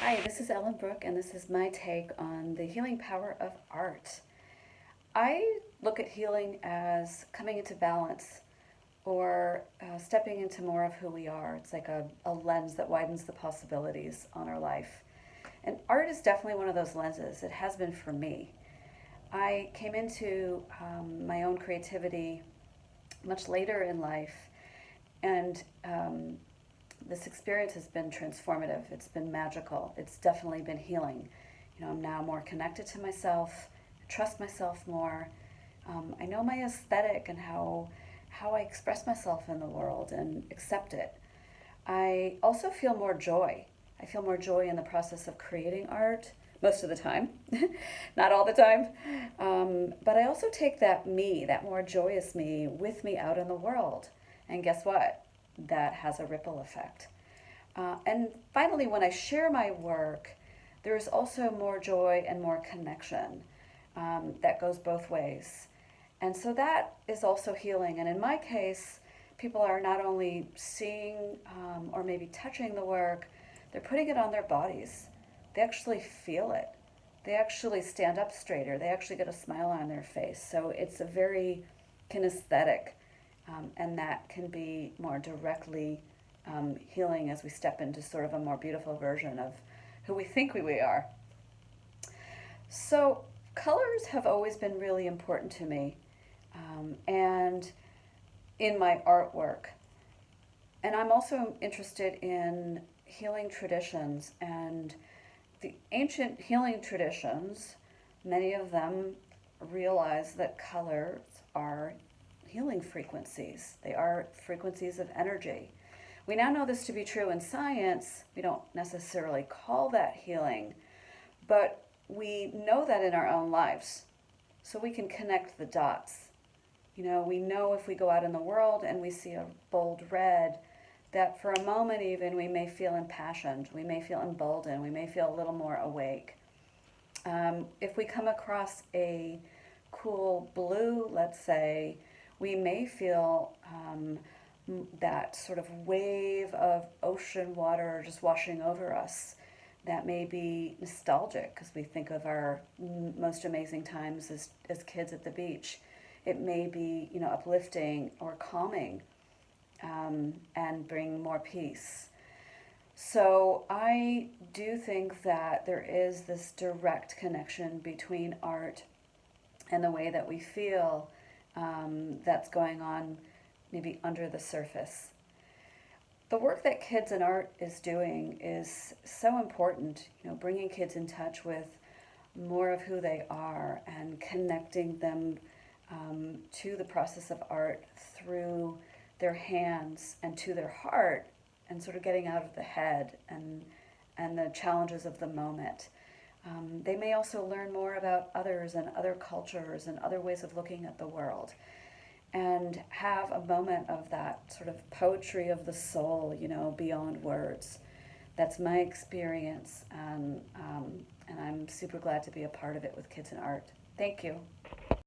Hi, this is Ellen Brook, and this is my take on the healing power of art. I look at healing as coming into balance or stepping into more of who we are. It's like a lens that widens the possibilities on our life. And art is definitely one of those lenses. It has been for me. I came into my own creativity much later in life, and this experience has been transformative. It's been magical. It's definitely been healing. I'm now more connected to myself, trust myself more. I know my aesthetic and how I express myself in the world and accept it. I also feel more joy. I feel more joy in the process of creating art most of the time, not all the time. But I also take that me, that more joyous me, with me out in the world. And guess what? That has a ripple effect. And finally, when I share my work, there's also more joy and more connection that goes both ways. And so that is also healing. And in my case, people are not only seeing or maybe touching the work, they're putting it on their bodies. They actually feel it. They actually stand up straighter. They actually get a smile on their face. So it's a very kinesthetic, and that can be more directly healing as we step into sort of a more beautiful version of who we think we are. So colors have always been really important to me, and in my artwork. And I'm also interested in healing traditions, and the ancient healing traditions, many of them realize that colors are healing frequencies. They are frequencies of energy. We now know this to be true in science. We don't necessarily call that healing, but we know that in our own lives. So we can connect the dots. We know if we go out in the world and we see a bold red, that for a moment even we may feel impassioned, we may feel emboldened, we may feel a little more awake. If we come across a cool blue, let's say, we may feel that sort of wave of ocean water just washing over us. That may be nostalgic because we think of our most amazing times as kids at the beach. It may be, uplifting or calming, and bring more peace. So I do think that there is this direct connection between art and the way that we feel, that's going on maybe under the surface. The work that Kids&Art is doing is so important, bringing kids in touch with more of who they are and connecting them to the process of art through their hands and to their heart, and sort of getting out of the head and the challenges of the moment. They may also learn more about others and other cultures and other ways of looking at the world, and have a moment of that sort of poetry of the soul, beyond words. That's my experience, and I'm super glad to be a part of it with Kids&Art. Thank you.